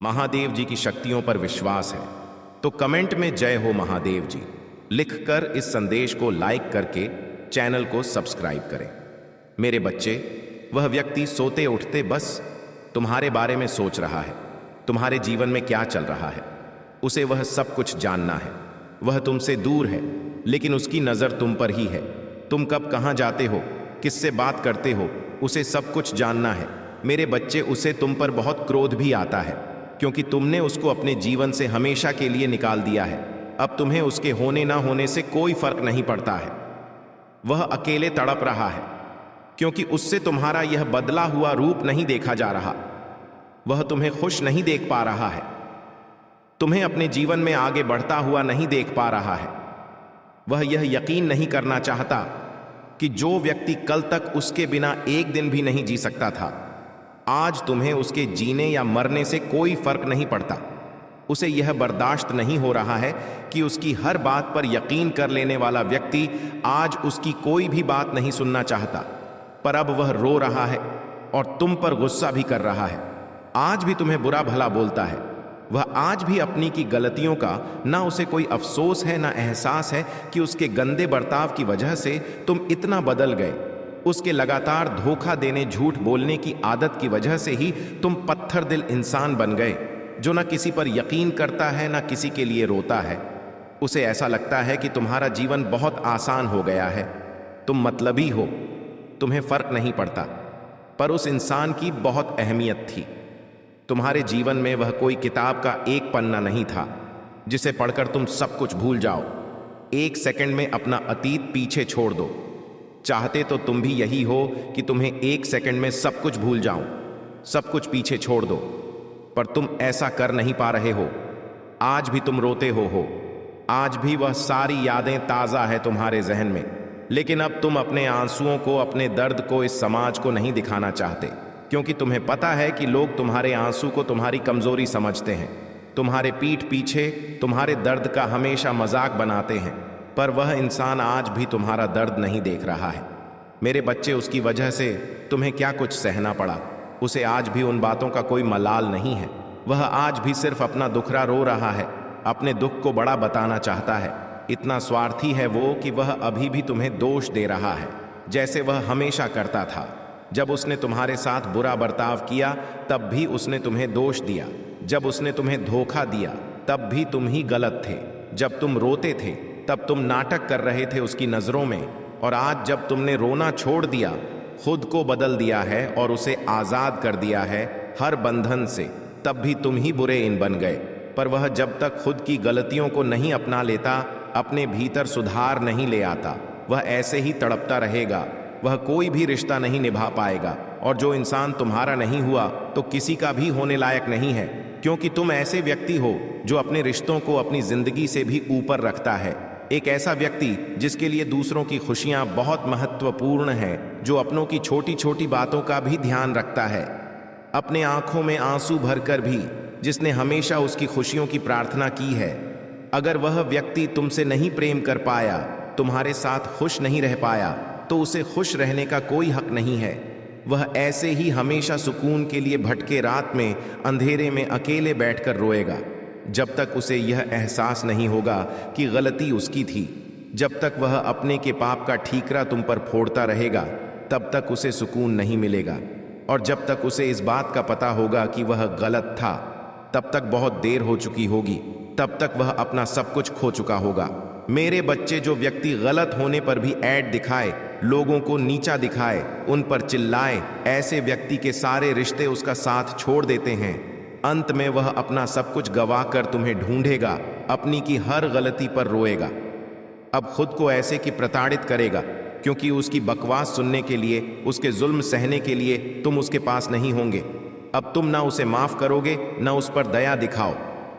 महादेव जी की शक्तियों पर विश्वास है तो कमेंट में जय हो महादेव जी लिखकर इस संदेश को लाइक करके चैनल को सब्सक्राइब करें। मेरे बच्चे, वह व्यक्ति सोते उठते बस तुम्हारे बारे में सोच रहा है, तुम्हारे जीवन में क्या चल रहा है, उसे वह सब कुछ जानना है। वह तुमसे दूर है लेकिन उसकी नज़र तुम पर ही है। तुम कब कहाँ जाते हो, किससे बात करते हो, उसे सब कुछ जानना है। मेरे बच्चे, उसे तुम पर बहुत क्रोध भी आता है क्योंकि तुमने उसको अपने जीवन से हमेशा के लिए निकाल दिया है। अब तुम्हें उसके होने ना होने से कोई फर्क नहीं पड़ता है। वह अकेले तड़प रहा है क्योंकि उससे तुम्हारा यह बदला हुआ रूप नहीं देखा जा रहा। वह तुम्हें खुश नहीं देख पा रहा है, तुम्हें अपने जीवन में आगे बढ़ता हुआ नहीं देख पा रहा है। वह यह यकीन नहीं करना चाहता कि जो व्यक्ति कल तक उसके बिना एक दिन भी नहीं जी सकता था, आज तुम्हें उसके जीने या मरने से कोई फर्क नहीं पड़ता। उसे यह बर्दाश्त नहीं हो रहा है कि उसकी हर बात पर यकीन कर लेने वाला व्यक्ति आज उसकी कोई भी बात नहीं सुनना चाहता। पर अब वह रो रहा है और तुम पर गुस्सा भी कर रहा है। आज भी तुम्हें बुरा भला बोलता है। वह आज भी अपनी की गलतियों का ना उसे कोई अफसोस है ना एहसास है कि उसके गंदे बर्ताव की वजह से तुम इतना बदल गए। उसके लगातार धोखा देने, झूठ बोलने की आदत की वजह से ही तुम पत्थर दिल इंसान बन गए जो ना किसी पर यकीन करता है ना किसी के लिए रोता है। उसे ऐसा लगता है कि तुम्हारा जीवन बहुत आसान हो गया है, तुम मतलबी हो, तुम्हें फर्क नहीं पड़ता। पर उस इंसान की बहुत अहमियत थी। तुम्हारे जीवन में वह कोई किताब का एक पन्ना नहीं था जिसे पढ़कर तुम सब कुछ भूल जाओ। एक सेकंड में अपना अतीत पीछे छोड़ दो। चाहते तो तुम भी यही हो कि तुम्हें एक सेकंड में सब कुछ भूल जाऊं, सब कुछ पीछे छोड़ दो, पर तुम ऐसा कर नहीं पा रहे हो। आज भी तुम रोते हो, आज भी वह सारी यादें ताज़ा है तुम्हारे जहन में। लेकिन अब तुम अपने आंसुओं को, अपने दर्द को इस समाज को नहीं दिखाना चाहते क्योंकि तुम्हें पता है कि लोग तुम्हारे आंसू को तुम्हारी कमजोरी समझते हैं, तुम्हारे पीठ पीछे तुम्हारे दर्द का हमेशा मजाक बनाते हैं। पर वह इंसान आज भी तुम्हारा दर्द नहीं देख रहा है। मेरे बच्चे, उसकी वजह से तुम्हें क्या कुछ सहना पड़ा, उसे आज भी उन बातों का कोई मलाल नहीं है। वह आज भी सिर्फ अपना दुखड़ा रो रहा है, अपने दुख को बड़ा बताना चाहता है। इतना स्वार्थी है वो कि वह अभी भी तुम्हें दोष दे रहा है जैसे वह हमेशा करता था। जब उसने तुम्हारे साथ बुरा बर्ताव किया तब भी उसने तुम्हें दोष दिया। जब उसने तुम्हें धोखा दिया तब भी तुम ही गलत थे। जब तुम रोते थे तब तुम नाटक कर रहे थे उसकी नज़रों में। और आज जब तुमने रोना छोड़ दिया, खुद को बदल दिया है और उसे आज़ाद कर दिया है हर बंधन से, तब भी तुम ही बुरे इन बन गए। पर वह जब तक खुद की गलतियों को नहीं अपना लेता, अपने भीतर सुधार नहीं ले आता, वह ऐसे ही तड़पता रहेगा। वह कोई भी रिश्ता नहीं निभा पाएगा। और जो इंसान तुम्हारा नहीं हुआ तो किसी का भी होने लायक नहीं है, क्योंकि तुम ऐसे व्यक्ति हो जो अपने रिश्तों को अपनी जिंदगी से भी ऊपर रखता है। एक ऐसा व्यक्ति जिसके लिए दूसरों की खुशियां बहुत महत्वपूर्ण हैं, जो अपनों की छोटी छोटी बातों का भी ध्यान रखता है, अपने आंखों में आंसू भरकर भी, जिसने हमेशा उसकी खुशियों की प्रार्थना की है। अगर वह व्यक्ति तुमसे नहीं प्रेम कर पाया, तुम्हारे साथ खुश नहीं रह पाया, तो उसे खुश रहने का कोई हक नहीं है। वह ऐसे ही हमेशा सुकून के लिए भटके रात में अंधेरे में अकेले बैठकर रोएगा जब तक उसे यह एहसास नहीं होगा कि गलती उसकी थी। जब तक वह अपने के पाप का ठीकरा तुम पर फोड़ता रहेगा, तब तक उसे सुकून नहीं मिलेगा। और जब तक उसे इस बात का पता होगा कि वह गलत था, तब तक बहुत देर हो चुकी होगी, तब तक वह अपना सब कुछ खो चुका होगा। मेरे बच्चे, जो व्यक्ति गलत होने पर भी ऐड दिखाए, लोगों को नीचा दिखाए, उन पर चिल्लाए, ऐसे व्यक्ति के सारे रिश्ते उसका साथ छोड़ देते हैं। अंत में वह अपना सब कुछ गंवाकर तुम्हें ढूंढेगा, अपनी की हर गलती पर रोएगा। अब खुद को ऐसे कि प्रताड़ित करेगा क्योंकि उसकी बकवास सुनने के लिए, उसके जुल्म सहने के लिए तुम उसके पास नहीं होंगे। अब तुम ना उसे माफ करोगे ना उस पर दया दिखाओ।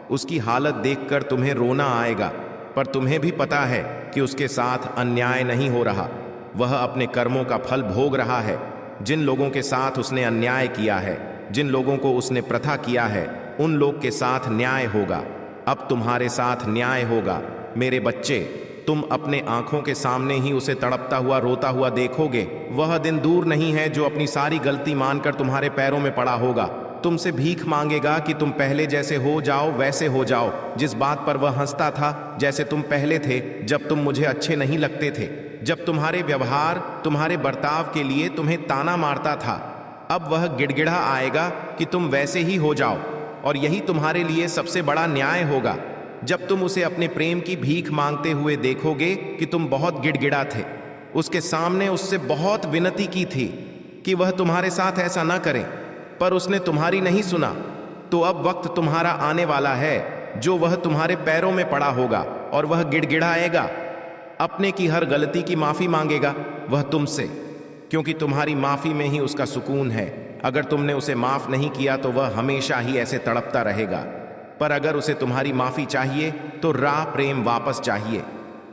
उसकी हालत देखकर तुम्हें रोना आएगा, पर तुम्हें भी पता है कि उसके साथ अन्याय नहीं हो रहा। वह अपने कर्मों का फल भोग रहा है। जिन लोगों के साथ उसने अन्याय किया है, जिन लोगों को उसने प्रथा किया है, उन लोग के साथ न्याय होगा। अब तुम्हारे साथ न्याय होगा। मेरे बच्चे, तुम अपने आंखों के सामने ही उसे तड़पता हुआ, रोता हुआ देखोगे। वह दिन दूर नहीं है जो अपनी सारी गलती मानकर तुम्हारे पैरों में पड़ा होगा। तुमसे भीख मांगेगा कि तुम पहले जैसे हो जाओ, वैसे हो जाओ। जिस बात पर वह हंसता था, जैसे तुम पहले थे, जब तुम मुझे अच्छे नहीं लगते थे, जब तुम्हारे व्यवहार, तुम्हारे बर्ताव के लिए तुम्हें ताना मारता था, अब वह गिड़गिड़ा आएगा कि तुम वैसे ही हो जाओ। और यही तुम्हारे लिए सबसे बड़ा न्याय होगा। जब तुम उसे अपने प्रेम की भीख मांगते हुए देखोगे कि तुम बहुत गिड़गिड़ा थे, उसके सामने उससे बहुत विनती की थी कि वह तुम्हारे साथ ऐसा ना करे, पर उसने तुम्हारी नहीं सुना। तो अब वक्त तुम्हारा आने वाला है जो वह तुम्हारे पैरों में पड़ा होगा और वह गिड़गिड़ाएगा, अपने की हर गलती की माफी मांगेगा वह तुमसे, क्योंकि तुम्हारी माफी में ही उसका सुकून है। अगर तुमने उसे माफ नहीं किया तो वह हमेशा ही ऐसे तड़पता रहेगा। पर अगर उसे तुम्हारी माफी चाहिए तो राह प्रेम वापस चाहिए,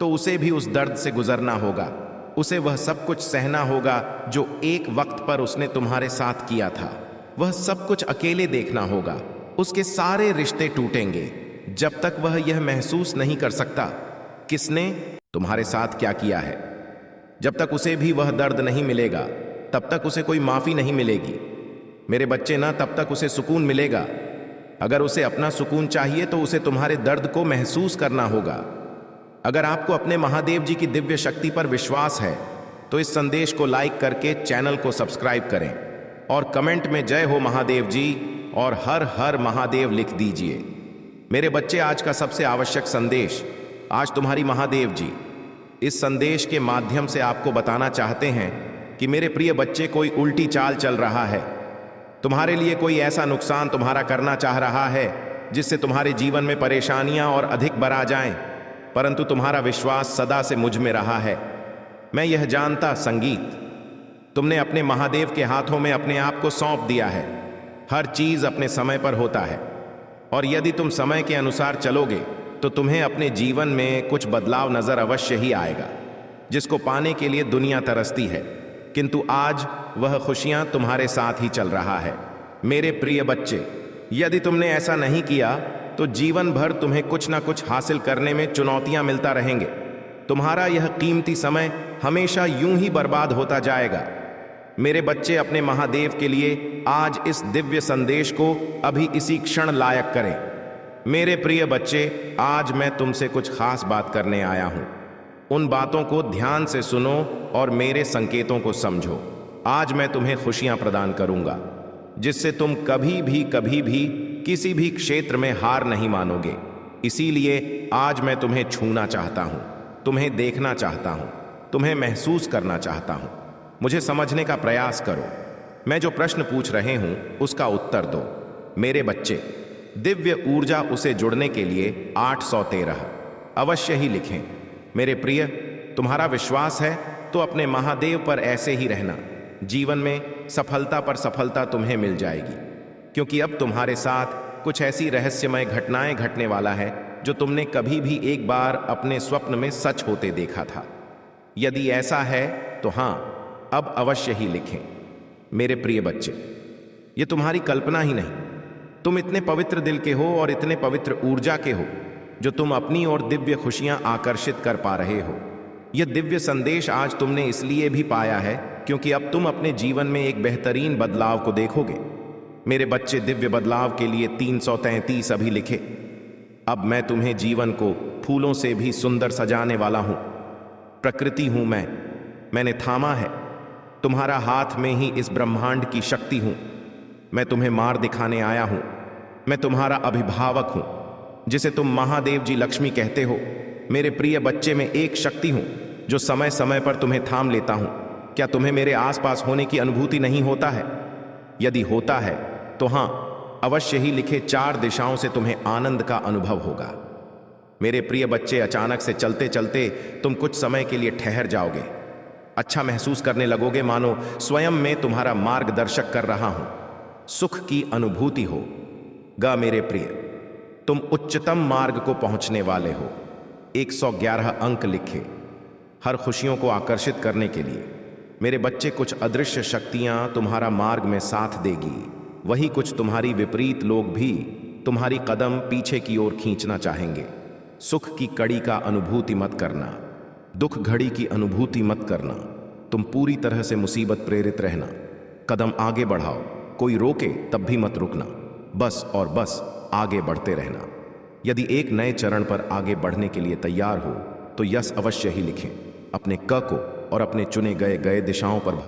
तो उसे भी उस दर्द से गुजरना होगा। उसे वह सब कुछ सहना होगा जो एक वक्त पर उसने तुम्हारे साथ किया था। वह सब कुछ अकेले देखना होगा। उसके सारे रिश्ते टूटेंगे जब तक वह यह महसूस नहीं कर सकता किसने तुम्हारे साथ क्या किया है। जब तक उसे भी वह दर्द नहीं मिलेगा, तब तक उसे कोई माफी नहीं मिलेगी। मेरे बच्चे ना, तब तक उसे सुकून मिलेगा। अगर उसे अपना सुकून चाहिए तो उसे तुम्हारे दर्द को महसूस करना होगा। अगर आपको अपने महादेव जी की दिव्य शक्ति पर विश्वास है तो इस संदेश को लाइक करके चैनल को सब्सक्राइब करें और कमेंट में जय हो महादेव जी और हर हर महादेव लिख दीजिए। मेरे बच्चे, आज का सबसे आवश्यक संदेश आज तुम्हारी महादेव जी इस संदेश के माध्यम से आपको बताना चाहते हैं कि मेरे प्रिय बच्चे, कोई उल्टी चाल चल रहा है। तुम्हारे लिए कोई ऐसा नुकसान तुम्हारा करना चाह रहा है जिससे तुम्हारे जीवन में परेशानियां और अधिक बढ़ जाएं, परंतु तुम्हारा विश्वास सदा से मुझ में रहा है। मैं यह जानता, संगीत, तुमने अपने महादेव के हाथों में अपने आप को सौंप दिया है। हर चीज अपने समय पर होता है और यदि तुम समय के अनुसार चलोगे तो तुम्हें अपने जीवन में कुछ बदलाव नजर अवश्य ही आएगा, जिसको पाने के लिए दुनिया तरसती है। किंतु आज वह खुशियां तुम्हारे साथ ही चल रहा है। मेरे प्रिय बच्चे, यदि तुमने ऐसा नहीं किया तो जीवन भर तुम्हें कुछ ना कुछ हासिल करने में चुनौतियां मिलता रहेंगे। तुम्हारा यह कीमती समय हमेशा यूं ही बर्बाद होता जाएगा। मेरे बच्चे, अपने महादेव के लिए आज इस दिव्य संदेश को अभी इसी क्षण लायक करें। मेरे प्रिय बच्चे, आज मैं तुमसे कुछ खास बात करने आया हूं। उन बातों को ध्यान से सुनो और मेरे संकेतों को समझो। आज मैं तुम्हें खुशियां प्रदान करूंगा जिससे तुम कभी भी किसी भी क्षेत्र में हार नहीं मानोगे। इसीलिए आज मैं तुम्हें छूना चाहता हूं, तुम्हें देखना चाहता हूं, तुम्हें महसूस करना चाहता हूं। मुझे समझने का प्रयास करो। मैं जो प्रश्न पूछ रहे हूं उसका उत्तर दो। मेरे बच्चे, दिव्य ऊर्जा उसे जुड़ने के लिए 813 अवश्य ही लिखें। मेरे प्रिय, तुम्हारा विश्वास है तो अपने महादेव पर ऐसे ही रहना। जीवन में सफलता पर सफलता तुम्हें मिल जाएगी, क्योंकि अब तुम्हारे साथ कुछ ऐसी रहस्यमय घटनाएं घटने वाला है जो तुमने कभी भी एक बार अपने स्वप्न में सच होते देखा था। यदि ऐसा है तो हां, अब अवश्य ही लिखें। मेरे प्रिय बच्चे, ये तुम्हारी कल्पना ही नहीं, तुम इतने पवित्र दिल के हो और इतने पवित्र ऊर्जा के हो जो तुम अपनी ओर दिव्य खुशियां आकर्षित कर पा रहे हो। यह दिव्य संदेश आज तुमने इसलिए भी पाया है क्योंकि अब तुम अपने जीवन में एक बेहतरीन बदलाव को देखोगे। मेरे बच्चे, दिव्य बदलाव के लिए 333 अभी लिखे। अब मैं तुम्हें जीवन को फूलों से भी सुंदर सजाने वाला हूं। प्रकृति हूं मैंने थामा है। तुम्हारा हाथ में ही इस ब्रह्मांड की शक्ति हूं। मैं तुम्हें मार दिखाने आया हूं। मैं तुम्हारा अभिभावक हूं, जिसे तुम महादेव जी लक्ष्मी कहते हो। मेरे प्रिय बच्चे, मैं एक शक्ति हूं जो समय समय पर तुम्हें थाम लेता हूं। क्या तुम्हें मेरे आसपास होने की अनुभूति नहीं होता है? यदि होता है तो हां, अवश्य ही लिखे। 4 दिशाओं से तुम्हें आनंद का अनुभव होगा। मेरे प्रिय बच्चे, अचानक से चलते चलते तुम कुछ समय के लिए ठहर जाओगे। अच्छा महसूस करने लगोगे, मानो स्वयं मैं तुम्हारा मार्गदर्शक कर रहा हूं। सुख की अनुभूति होगा। मेरे प्रिय, तुम उच्चतम मार्ग को पहुंचने वाले हो। 111 अंक लिखे हर खुशियों को आकर्षित करने के लिए। मेरे बच्चे, कुछ अदृश्य शक्तियां तुम्हारा मार्ग में साथ देगी। वही कुछ तुम्हारी विपरीत लोग भी तुम्हारी कदम पीछे की ओर खींचना चाहेंगे। सुख की कड़ी का अनुभूति मत करना, दुख घड़ी की अनुभूति मत करना। तुम पूरी तरह से मुसीबत प्रेरित रहना। कदम आगे बढ़ाओ, कोई रोके तब भी मत रुकना, बस और बस आगे बढ़ते रहना। यदि एक नए चरण पर आगे बढ़ने के लिए तैयार हो तो यस अवश्य ही लिखें। अपने क को और अपने चुने गए दिशाओं पर